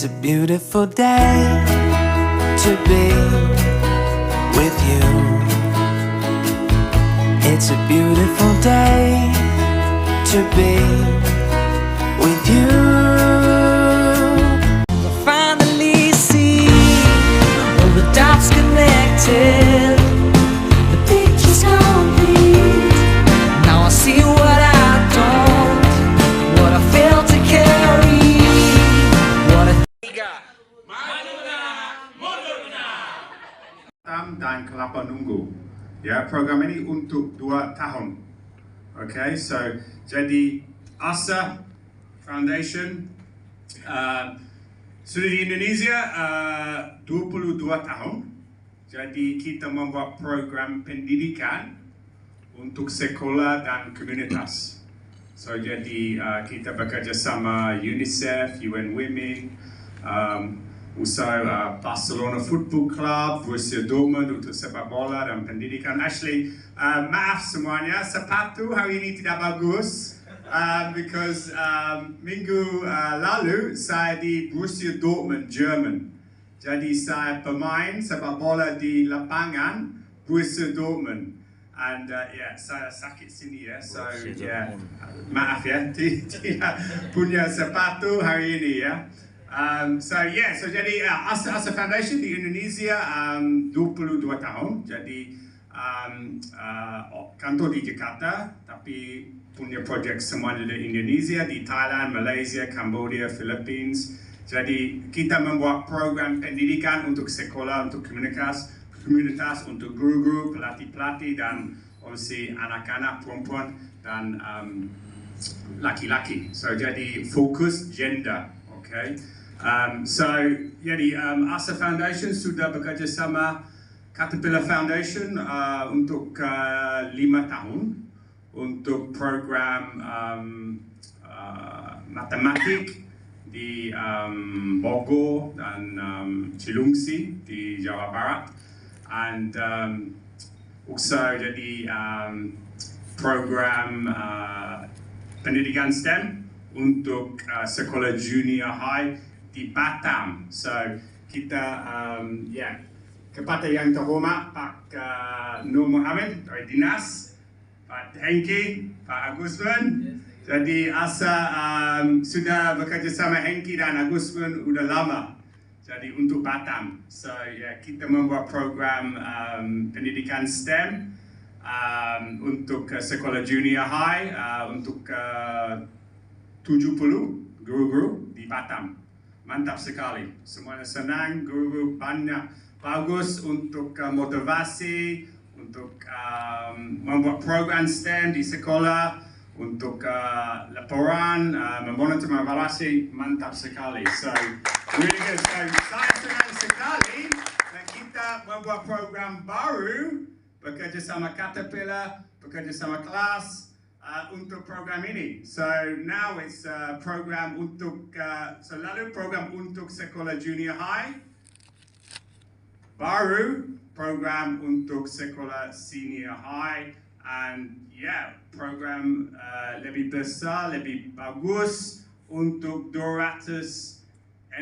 It's a beautiful day to be with you. It's a beautiful day to be with you. I finally see all the dots connected. The picture's complete. Now I see what I don't, what I failed to carry. Dan Kelapa Nunggu. Ya, program ini untuk 2 tahun. Okay, so jadi ASA Foundation sudah di Indonesia 22 tahun. Jadi kita membuat program pendidikan untuk sekolah dan komunitas. So jadi kita bekerja sama UNICEF, UN Women, usaha Barcelona Football Club, Borussia Dortmund untuk sepak bola dan pendidikan. Ashley, maaf semuanya, sepatu hari ini tidak bagus because minggu lalu saya di Borussia Dortmund, Jerman. Jadi saya pemain sepak bola di lapangan Borussia Dortmund. And saya sakit sini ya, so maaf ya, tidak punya sepatu hari ini ya. So jadi ASA Foundation di Indonesia 22 tahun. Jadi kantor di Jakarta, tapi punya projek semuanya di Indonesia, di Thailand, Malaysia, Cambodia, Philippines. Jadi kita membuat program pendidikan untuk sekolah, untuk komunitas, untuk guru-guru, pelatih-pelatih, dan obviously anak-anak, perempuan, dan laki-laki. So jadi fokus gender, okay? Jadi ASA Foundation sudah bekerja sama Caterpillar Foundation untuk 5 tahun untuk program matematik di Bogor dan Cilungsi di Jawa Barat, and also jadi program pendidikan STEM untuk sekolah junior high di Batam. So kita kepada yang terhormat Pak Nur Muhammad dari Dinas, Pak Hengki, Pak Agusman. Jadi ASA sudah bekerja sama Hengki dan Agusman udah lama. Jadi untuk Batam. So kita membuat program pendidikan STEM untuk sekolah junior high untuk 70 guru-guru di Batam. Mantap sekali, semuanya senang, guru banyak, bagus untuk motivasi, untuk membuat program STEM di sekolah, untuk laporan, memonitor, mengevaluasi, mantap sekali. So, really good. So, saya senang sekali dan kita membuat program baru, bekerja sama Caterpillar, bekerja sama kelas, untuk program ini. So now it's program untuk lalu program untuk sekolah junior high, baru program untuk sekolah senior high, and program lebih besar, lebih bagus untuk 260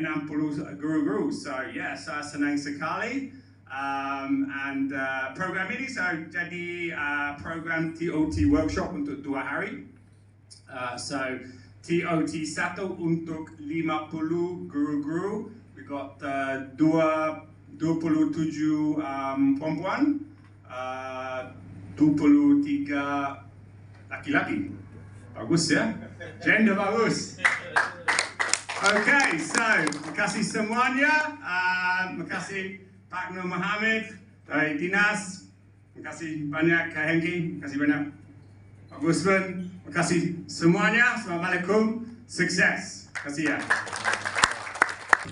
guru-guru. So saya senang sekali. And program ini jadi program TOT workshop untuk 2 hari. So TOT 1 untuk 50 guru-guru. We got 27 perempuan, 23 laki-laki. Bagus ya? Gender bagus. Okay, so terima kasih semuanya. Terima kasih Pak Nur Muhammad dari Dinas, terima kasih banyak Kak Hengki, terima kasih banyak Pak Gusman, terima kasih semuanya. Assalamualaikum, sukses, terima kasih ya.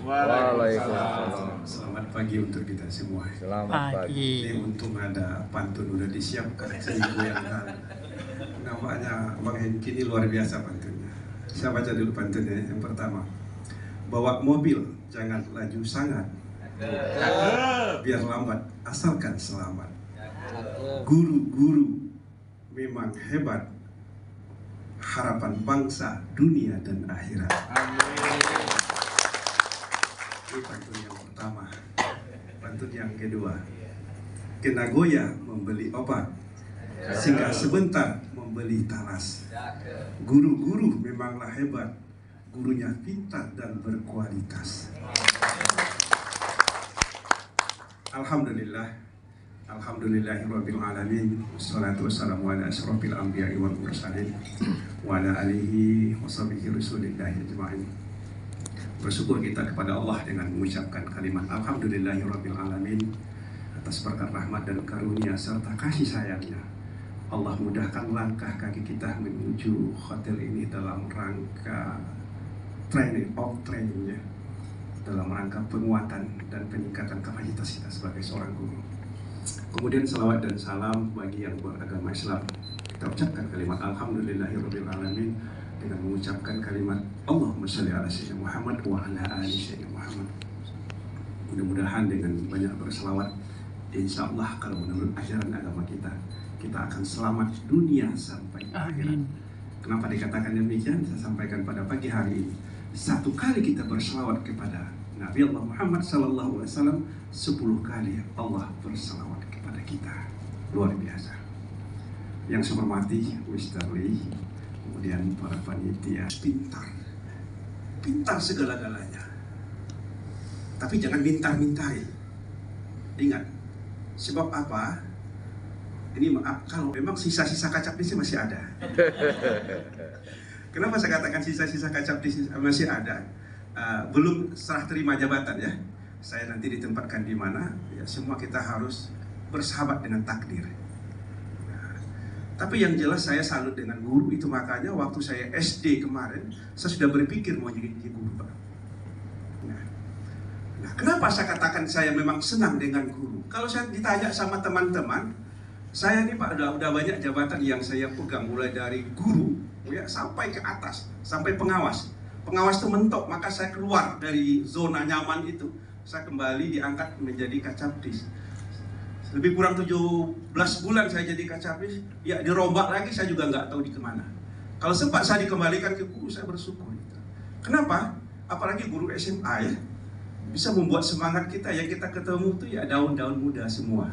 Waalaikumsalam. Selamat pagi untuk kita semua. Selamat pagi. Ini untung ada pantun udah disiapkan, saya goyangkan. Namanya Bang Hengki ini luar biasa pantunnya. Saya baca dulu pantunnya. Yang pertama, bawa mobil jangan laju sangat. Biar lambat, asalkan selamat. Guru-guru memang hebat, harapan bangsa dunia dan akhirat. Ini pantun yang pertama. Pantun yang kedua. Ke Nagoya membeli obat, singgah sebentar membeli talas. Guru-guru memanglah hebat, gurunya pintar dan berkualitas. Alhamdulillah, alhamdulillahirabbil alamin. Wassalatu wassalamu ala asyrofil anbiya'i wal mursalin wa ala alihi wa sahbihi rasulillahi ajma'in. Bersyukur kita kepada Allah dengan mengucapkan kalimat alhamdulillahirabbil alamin atas berkat rahmat dan karunia serta kasih sayangnya. Allah mudahkan langkah kaki kita menuju hotel ini dalam rangka trainingnya, dalam rangka penguatan dan peningkatan kapasitas kita sebagai seorang guru. Kemudian salawat dan salam bagi yang beragama Islam. Kita ucapkan kalimat alhamdulillahirabbil alamin dengan mengucapkan kalimat Allahumma shalli ala sayyidina Muhammad wa ala ali sayyidina Muhammad. Mudah-mudahan dengan banyak berselawat, insya Allah kalau menurut ajaran agama kita akan selamat dunia sampai akhirat. Kenapa dikatakan demikian? Saya sampaikan pada pagi hari ini. Satu kali kita berselawat kepada Nabi Allah Muhammad SAW, 10 kali Allah berselawat kepada kita. Luar biasa. Yang saya hormati Mr. Lee, kemudian para panitia, pintar segala-galanya. Tapi jangan mintar-mintari. Ingat, sebab apa? Ini maaf, kalau memang sisa-sisa kacapnisnya masih ada. Kenapa saya katakan sisa-sisa kacapnisnya masih ada? Belum serah terima jabatan ya. Saya nanti ditempatkan di mana? Ya, semua kita harus bersahabat dengan takdir. Tapi yang jelas saya salut dengan guru itu, makanya waktu saya SD kemarin saya sudah berpikir mau jadi guru, Pak. Nah, kenapa saya katakan saya memang senang dengan guru? Kalau saya ditanya sama teman-teman, saya ini Pak udah banyak jabatan yang saya pegang, mulai dari guru ya sampai ke atas, sampai pengawas. Pengawas itu mentok, maka saya keluar dari zona nyaman itu. Saya kembali diangkat menjadi kacapdis. Lebih kurang 17 bulan saya jadi kacapdis, ya dirombak lagi saya juga nggak tahu di kemana. Kalau sempat saya dikembalikan ke guru, saya bersyukur. Kenapa? Apalagi guru SMA ya, bisa membuat semangat kita, yang kita ketemu tuh ya daun-daun muda semua.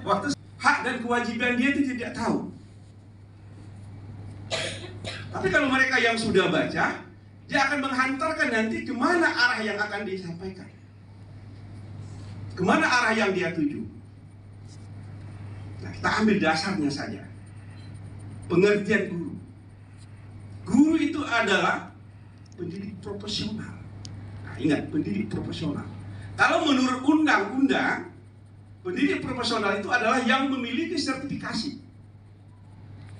Waktu hak dan kewajiban dia itu tidak tahu. Tapi kalau mereka yang sudah baca, dia akan menghantarkan nanti kemana arah yang akan disampaikan, kemana arah yang dia tuju. Nah, kita ambil dasarnya saja. Pengertian guru. Guru itu adalah pendidik profesional. Nah, ingat, pendidik profesional. Kalau menurut undang-undang, pendidik profesional itu adalah yang memiliki sertifikasi.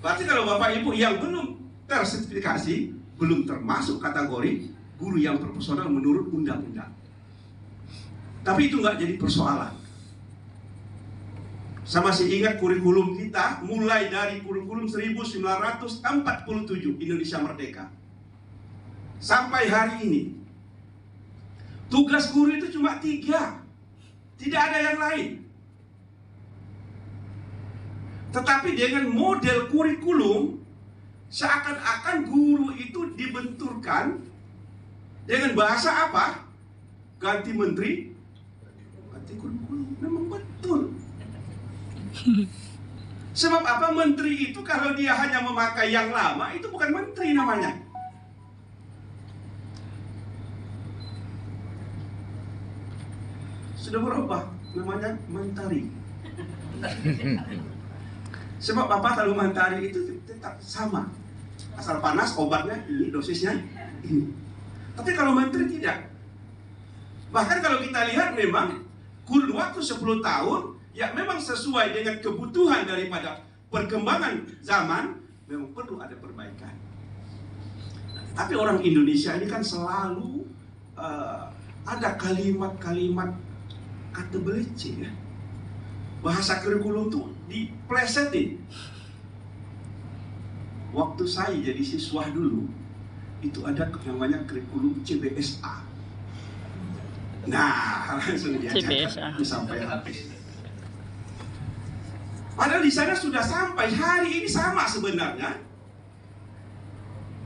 Berarti kalau Bapak Ibu yang belum tersertifikasi, belum termasuk kategori guru yang profesional menurut undang-undang. Tapi itu nggak jadi persoalan. Saya masih ingat kurikulum kita mulai dari kurikulum 1947 Indonesia Merdeka sampai hari ini. Tugas guru itu cuma 3, tidak ada yang lain. Tetapi dengan model kurikulum, seakan-akan guru itu dibenturkan dengan bahasa apa? Ganti menteri, ganti kurikulum. Memang betul. Sebab apa? Menteri itu kalau dia hanya memakai yang lama, itu bukan menteri namanya. Sudah berubah, namanya mentari. Sebab apa? Kalau mentari itu tetap sama, asal panas obatnya ini, dosisnya ini. Tapi kalau menteri tidak. Bahkan kalau kita lihat memang kurun waktu 10 tahun, ya memang sesuai dengan kebutuhan daripada perkembangan zaman, memang perlu ada perbaikan. Tapi orang Indonesia ini kan selalu ada kalimat-kalimat kata belece ya. Bahasa kurikulum tuh diplesetin. Waktu saya jadi siswa dulu, itu ada namanya kurikulum CBSA. Nah, langsung diajarkan sampai habis. Padahal di sana sudah sampai, hari ini sama sebenarnya.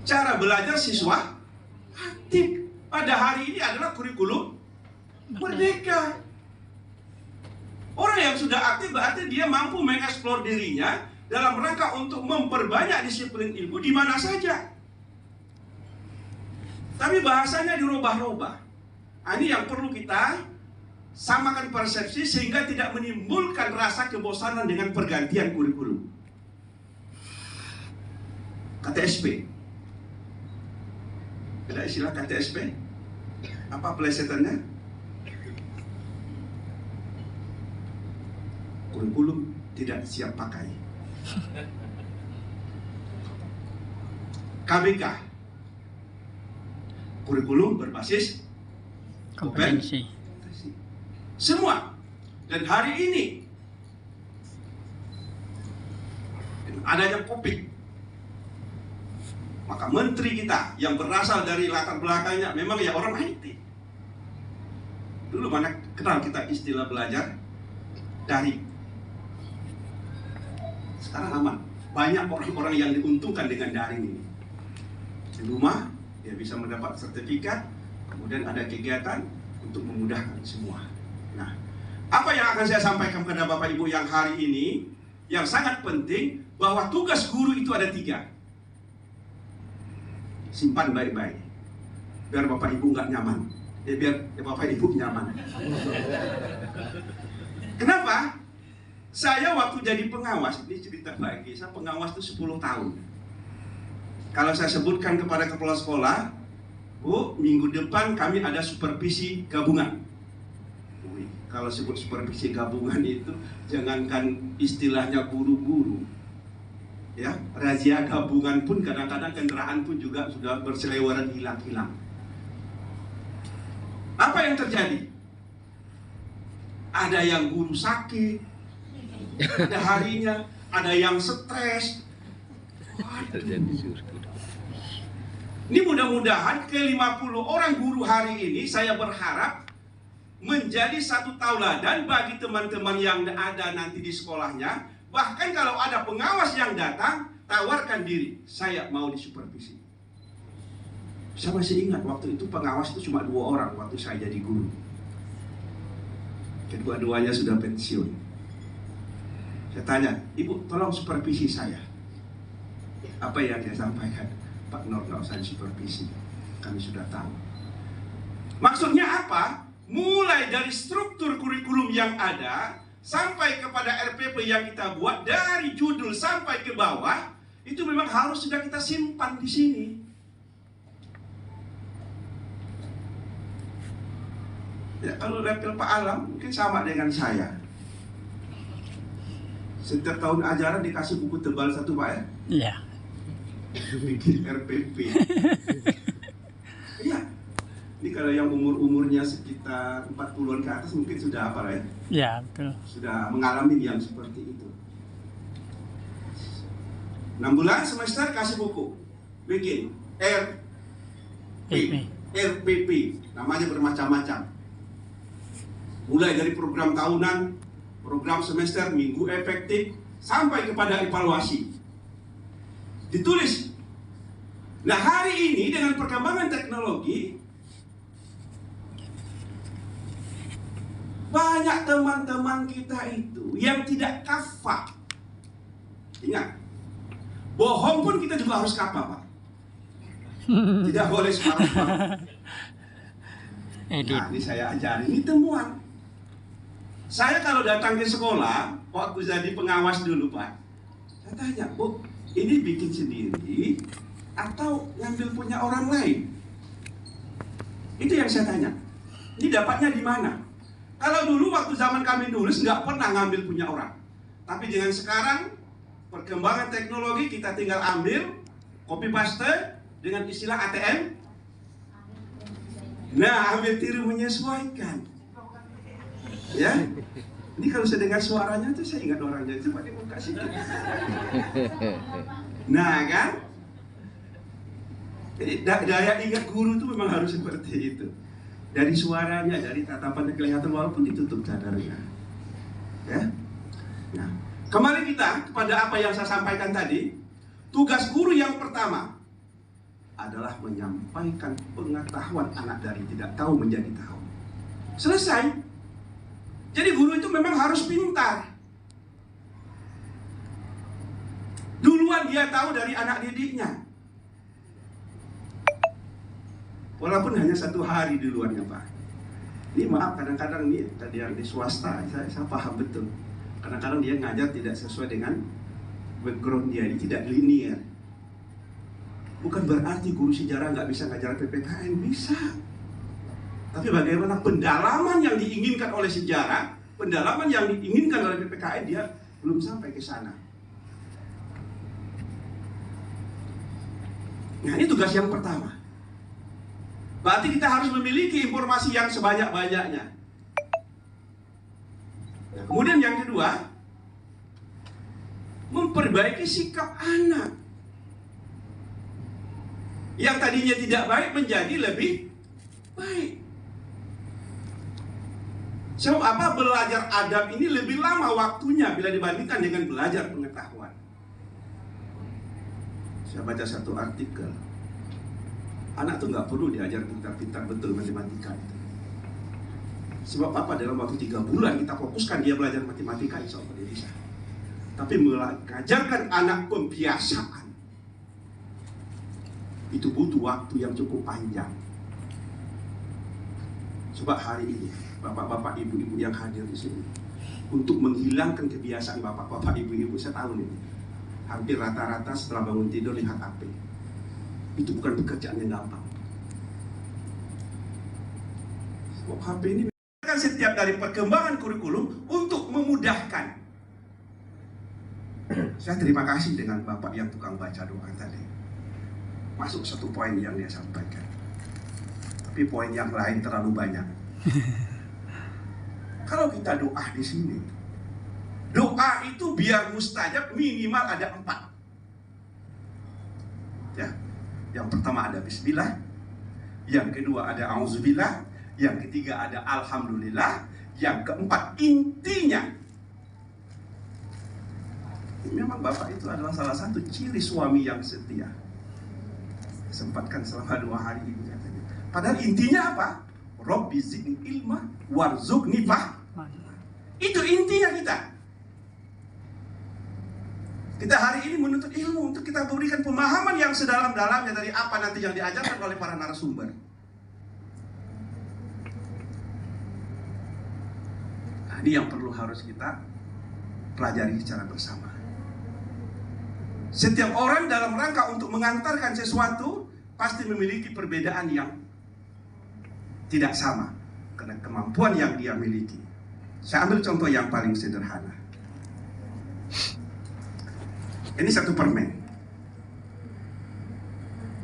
Cara belajar siswa aktif. pada hari ini adalah kurikulum merdeka. Orang yang sudah aktif berarti dia mampu mengeksplor dirinya dalam rangka untuk memperbanyak disiplin ilmu di mana saja. Tapi bahasanya dirubah-rubah. Ini yang perlu kita samakan persepsi sehingga tidak menimbulkan rasa kebosanan dengan pergantian kurikulum. KTSP. Ada istilah KTSP? Apa pelesetannya? Kurikulum tidak siap pakai. KBK. Kurikulum berbasis kompetensi. Semua. Dan hari ini adanya COVID, maka menteri kita yang berasal dari latar belakangnya memang ya orang IT. Dulu mana kenal kita istilah belajar daring. Sekarang aman. Banyak orang-orang yang diuntungkan dengan daring ini. Di rumah dia bisa mendapat sertifikat, kemudian ada kegiatan untuk memudahkan semua. Nah, apa yang akan saya sampaikan kepada Bapak Ibu yang hari ini yang sangat penting, bahwa tugas guru itu ada 3. Simpan baik-baik biar Bapak Ibu nggak nyaman. Biar Bapak Ibu nyaman. Kenapa? Saya waktu jadi pengawas, ini cerita lagi, saya pengawas itu 10 tahun. Kalau saya sebutkan kepada kepala sekolah, Bu, minggu depan kami ada supervisi gabungan. Kalau sebut supervisi gabungan itu, jangankan istilahnya guru-guru, ya, razia gabungan pun kadang-kadang kendaraan pun juga sudah berseliweran hilang-hilang. Apa yang terjadi? Ada yang guru sakit, ada harinya, ada yang stres. Ini mudah-mudahan ke-50 orang guru hari ini saya berharap menjadi satu tauladan bagi teman-teman yang ada nanti di sekolahnya. Bahkan kalau ada pengawas yang datang, tawarkan diri, saya mau disupervisi. Saya masih ingat waktu itu pengawas itu cuma 2 orang waktu saya jadi guru. Kedua-duanya sudah pensiun. Saya tanya, Ibu tolong supervisi saya. Apa yang dia sampaikan? Pak Nur, nggak usah supervisi, kami sudah tahu. Maksudnya apa? Mulai dari struktur kurikulum yang ada sampai kepada RPP yang kita buat, dari judul sampai ke bawah, itu memang harus sudah kita simpan di sini. Ya, kalau level Pak Alam mungkin sama dengan saya. Setiap tahun ajaran dikasih buku tebal 1, Pak, ya? Iya. Bikin RPP. Iya. Ini kalau yang umurnya sekitar 40-an ke atas mungkin sudah apa ya? Iya, betul. Sudah mengalami yang seperti itu. 6 bulan semester kasih buku. Bikin RPP. Namanya bermacam-macam. Mulai dari program tahunan, program semester, minggu efektif, sampai kepada evaluasi. Ditulis. Nah, hari ini dengan perkembangan teknologi, banyak teman-teman kita itu yang tidak kafah. Ingat, bohong pun kita juga harus kafah, Pak. Tidak boleh separuh-separuh. Nah, ini saya ajarin, ini temuan. Saya kalau datang ke sekolah, waktu jadi pengawas dulu, Pak, saya tanya, Bu, ini bikin sendiri atau ngambil punya orang lain? Itu yang saya tanya. Ini dapatnya di mana? Kalau dulu waktu zaman kami nulis nggak pernah ngambil punya orang. Tapi dengan sekarang perkembangan teknologi, kita tinggal ambil, copy paste dengan istilah ATM. Nah, ambil tiru menyesuaikan. Ya. Ini kalau saya dengar suaranya tuh saya ingat orangnya. Coba dibuka sedikit. Nah, kan? Jadi daya ingat guru itu memang harus seperti itu. Dari suaranya, dari tatapan kelihatan walaupun ditutup cadarnya. Ya. Nah, kembali kita kepada apa yang saya sampaikan tadi. Tugas guru yang pertama, adalah menyampaikan pengetahuan anak dari tidak tahu menjadi tahu. Selesai. Jadi guru itu memang harus pintar. Duluan dia tahu dari anak didiknya. Walaupun hanya 1 hari duluannya, Pak. Ini maaf, kadang-kadang nih tadi yang di swasta, saya paham betul. Kadang-kadang dia ngajar tidak sesuai dengan background dia, ini tidak linear. Bukan berarti guru sejarah nggak bisa ngajar PPKN, bisa. Tapi bagaimana pendalaman yang diinginkan oleh sejarah, pendalaman yang diinginkan oleh PPKN, dia belum sampai ke sana. Nah, ini tugas yang pertama. Berarti kita harus memiliki informasi yang sebanyak-banyaknya. Nah, kemudian yang kedua, memperbaiki sikap anak. Yang tadinya tidak baik menjadi lebih baik. Sebab apa? Belajar adab ini lebih lama waktunya bila dibandingkan dengan belajar pengetahuan. Saya baca satu artikel. Anak tuh nggak perlu diajar pintar-pintar betul matematika itu. Sebab apa? Dalam waktu 3 bulan kita fokuskan dia belajar matematika, insya Allah dia bisa. Tapi mengajarkan anak pembiasaan itu butuh waktu yang cukup panjang. Sebab hari ini bapak-bapak, ibu-ibu yang hadir di sini, untuk menghilangkan kebiasaan bapak-bapak, ibu-ibu, saya tahu nih, hampir rata-rata setelah bangun tidur lihat HP. Itu bukan pekerjaan yang gampang. Sebab HP ini kan setiap dari perkembangan kurikulum untuk memudahkan. Saya terima kasih dengan bapak yang tukang baca doa tadi. Masuk 1 poin yang dia sampaikan. Tapi poin yang lain terlalu banyak. Kalau kita doa di sini, doa itu biar mustajab minimal ada 4. Ya. Yang pertama ada bismillah, yang kedua ada auzubillah, yang ketiga ada alhamdulillah, yang keempat intinya. Memang bapak itu adalah salah satu ciri suami yang setia. Sempatkan selama 2 hari ini katanya. Padahal intinya apa? Rabbi zidni ilma warzuqni fahma. Itu intinya kita. Kita hari ini menuntut ilmu untuk kita berikan pemahaman yang sedalam-dalamnya dari apa nanti yang diajarkan oleh para narasumber. Nah, ini yang perlu harus kita pelajari secara bersama. Setiap orang dalam rangka untuk mengantarkan sesuatu pasti memiliki perbedaan yang tidak sama karena kemampuan yang dia miliki. Saya ambil contoh yang paling sederhana. Ini satu permen.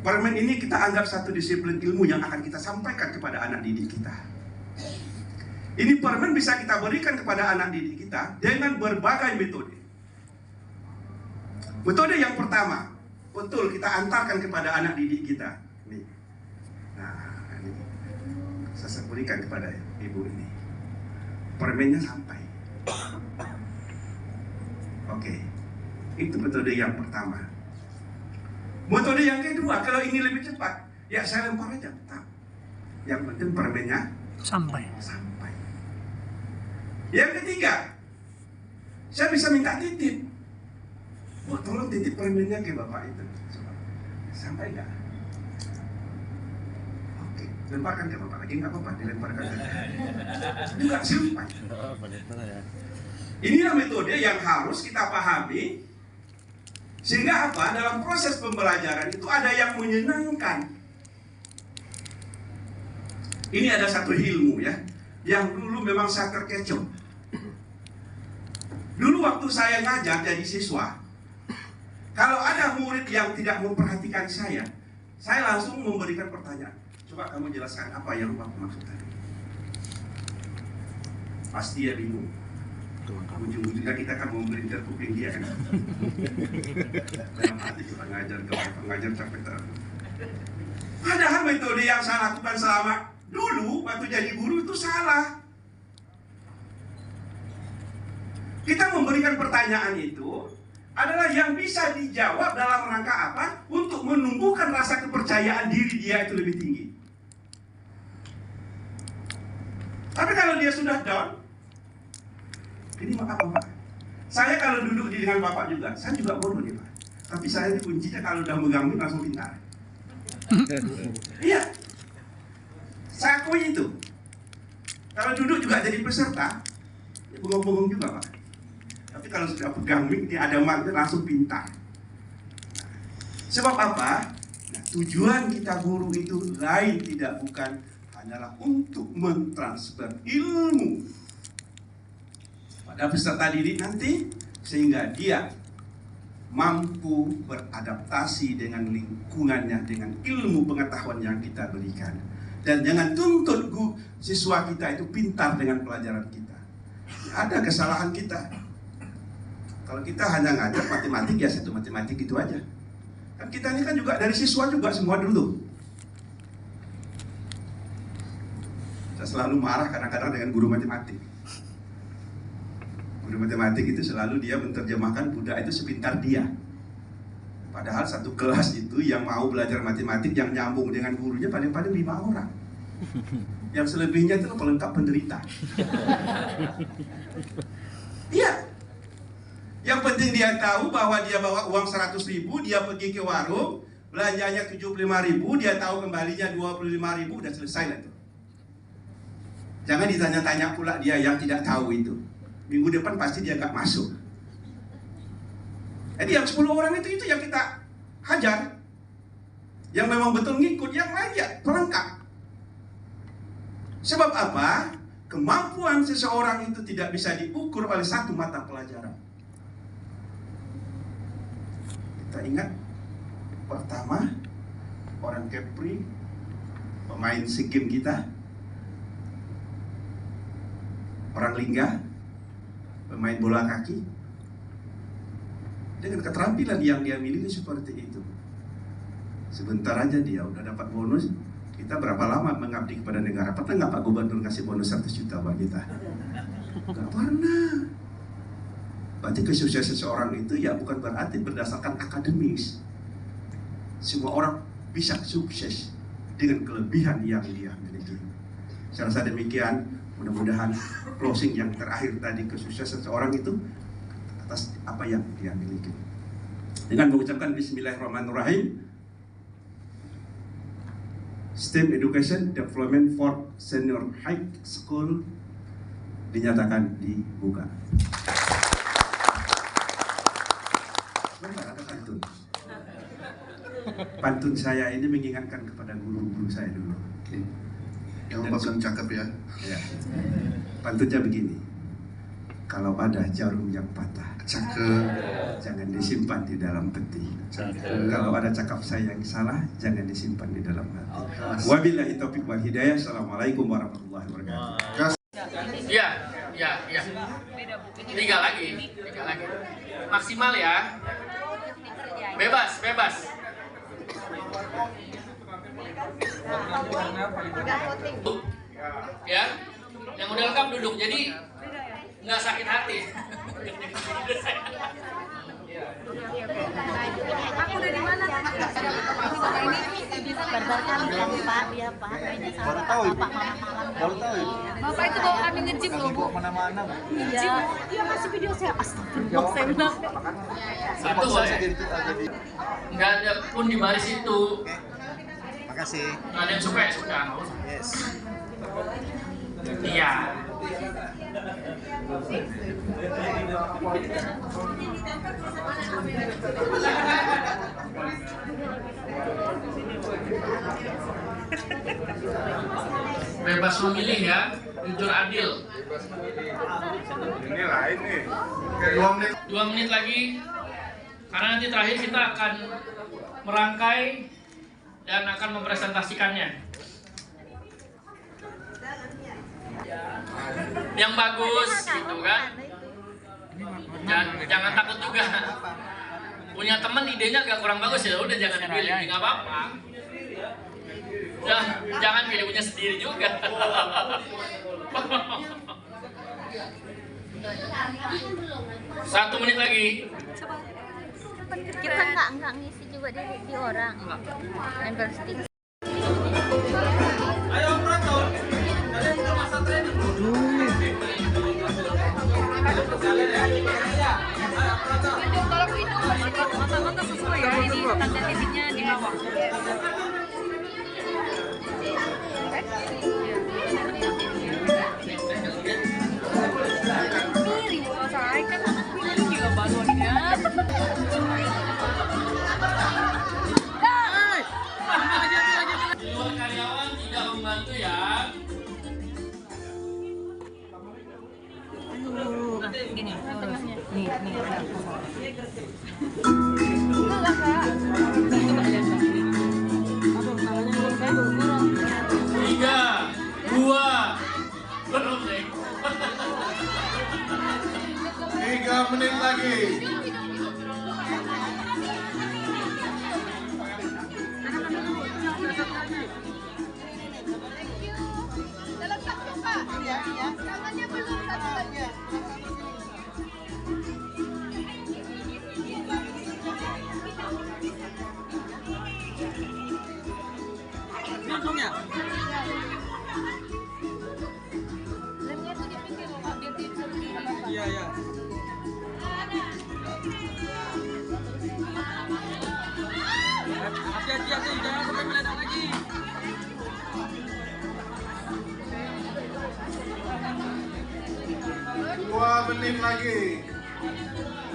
Permen ini kita anggap satu disiplin ilmu yang akan kita sampaikan kepada anak didik kita. Ini permen bisa kita berikan kepada anak didik kita dengan berbagai metode. Metode yang pertama, betul kita antarkan kepada anak didik kita. Nih. Nah, ini saya berikan kepada ibu ini. Permennya sampai. Oke. Itu metode yang pertama. Metode yang kedua, kalau ini lebih cepat, ya saya lempar aja. Yang penting permennya Sampai. Yang ketiga, saya bisa minta titip. Wah, tolong titip permennya ke bapak itu. Sampai nggak? Oke, lemparkan ke bapak lagi, nggak apa-apa, dilemparkan ke juga sampai. Inilah metode yang harus kita pahami. Sehingga apa? Dalam proses pembelajaran itu ada yang menyenangkan. Ini ada satu ilmu ya, yang dulu memang saya terkecoh. Dulu waktu saya ngajar jadi siswa, kalau ada murid yang tidak memperhatikan saya langsung memberikan pertanyaan. Coba kamu jelaskan apa yang Bapak maksud tadi. Pasti dia bingung. Ujung-ujungnya kita kan mau berinter kuping dia kan. Dalam hati kita ngajar capek terus. Padahal metode yang saya lakukan selama dulu waktu jadi guru itu salah. Kita memberikan pertanyaan itu adalah yang bisa dijawab dalam rangka apa? Untuk menumbuhkan rasa kepercayaan diri dia itu lebih tinggi. Tapi kalau dia sudah down, ini maaf Bapak, saya kalau duduk dengan Bapak juga, saya juga bodoh nih Pak. Tapi saya ini kuncinya kalau udah megang langsung pintar. Iya, saya akui itu. Kalau duduk juga jadi peserta, ya bengong-bengong juga Pak. Tapi kalau sudah pegang mic, dia ada mic, langsung pintar. Sebab apa? Nah, tujuan kita guru itu lain tidak bukan hanyalah untuk mentransfer ilmu pada peserta didik nanti, sehingga dia mampu beradaptasi dengan lingkungannya, dengan ilmu pengetahuan yang kita berikan. Dan jangan tuntut siswa kita itu pintar dengan pelajaran kita. Ada kesalahan kita. Kalau kita hanya ngajar matematik, ya satu matematik itu aja. Kan kita ini kan juga dari siswa juga semua dulu. Saya selalu marah kadang-kadang dengan guru matematik. Guru matematik itu selalu dia menerjemahkan budak itu sepintar dia. Padahal satu kelas itu yang mau belajar matematik yang nyambung dengan gurunya paling-paling 5 orang. Yang selebihnya itu pelengkap penderita. Iya. Yang penting dia tahu bahwa dia bawa uang 100.000, dia pergi ke warung, belanjanya 75.000, dia tahu kembalinya 25.000, udah selesai lah itu. Jangan ditanya-tanya pula dia yang tidak tahu itu. Minggu depan pasti dia gak masuk. Jadi yang 10 orang itu yang kita hajar. Yang memang betul ngikut, yang lain ya pelengkap. Sebab apa? Kemampuan seseorang itu tidak bisa diukur oleh satu mata pelajaran. Kita ingat pertama orang Kepri, pemain SEA Games kita, orang Lingga, pemain bola kaki, dengan keterampilan yang dia miliki seperti itu, sebentar aja dia udah dapat bonus. Kita berapa lama mengabdi kepada negara? Pernah nggak Pak Gubernur kasih bonus 100 juta buat kita? Nggak pernah. Berarti kesuksesan seseorang itu ya bukan berarti berdasarkan akademis. Semua orang bisa sukses dengan kelebihan yang dia miliki. Saya rasa demikian. Mudah-mudahan closing yang terakhir tadi, kesuksesan seseorang itu atas apa yang dia miliki. Dengan mengucapkan Bismillahirrahmanirrahim, STEM Education Development for Senior High School dinyatakan dibuka. Sebentar, ada pantun. Pantun saya ini mengingatkan kepada guru-guru saya dulu. Yang bagus cakep ya. Ya. Pantunnya begini. Kalau ada jarum yang patah, Cakep. jangan disimpan di dalam peti. Cakep. Kalau ada cakap saya yang salah, jangan disimpan di dalam hati. Wabillahi taufiq wal hidayah. Assalamualaikum warahmatullahi wabarakatuh. Iya. Tiga lagi. Maksimal ya. Bebas. Ya, yang udah lengkap duduk, jadi nggak sakit hati. Aku dari mana? Ini berdasarkan Pak dia Pak. Ini sama Bapak Mama malam. Baru tahu ya? Bapak itu bawa kami nge-gym loh Bu. Mana-mana. Iya. Iya masih video saya. Astagfirullah saya bilang. Satu nggak ada pun di baris itu. Makasih. Nggak ada yang suka. Yes. Iya. Bebas memilih ya, jujur adil. Ini lain nih. 2 menit lagi, karena nanti terakhir kita akan merangkai dan akan mempresentasikannya. Yang bagus, gitu kan? Jangan takut juga. Punya teman idenya agak kurang bagus ya, udah jangan dipilih, nggak apa-apa. Jangan pilih punya sendiri juga. 1 menit lagi. Kita nggak ngisi juga di orang. Nempel stiker. Ayo operator, kalian udah masa training. Mata sesuai ya, ini tanda titiknya di bawah. Miring kalau saya kan miring juga balonnya. Di luar karyawan tidak membantu ya. Gini, nih. Tiga, dua, belum deh. 3 menit lagi. Jangan sampai meledak lagi. Dua menit lagi.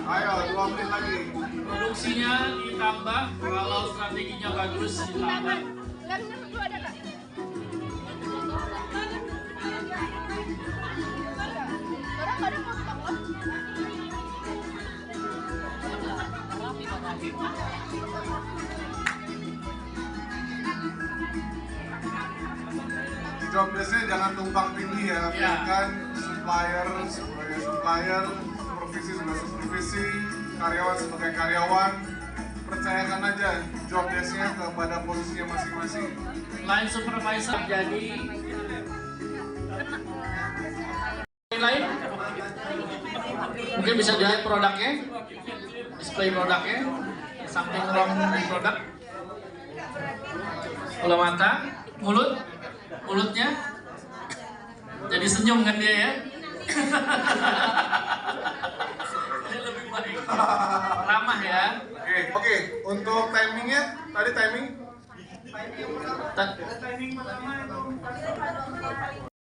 Ayo, 2 menit lagi. Produksinya ditambah, kalau strateginya bagus ditambah. Job desk-nya jangan tumpang tindih ya, biarkan supplier sebagai supplier, supervisi sebagai supervisi, karyawan sebagai karyawan. Percayakan aja job desk-nya kepada posisinya masing-masing. Line supervisor jadi lain mungkin bisa dilihat produknya, display produknya, samping ruang produk, bola mata, mulutnya jadi senyum kan dia ya. Lebih baik ramah ya. Oke, untuk timingnya tadi timing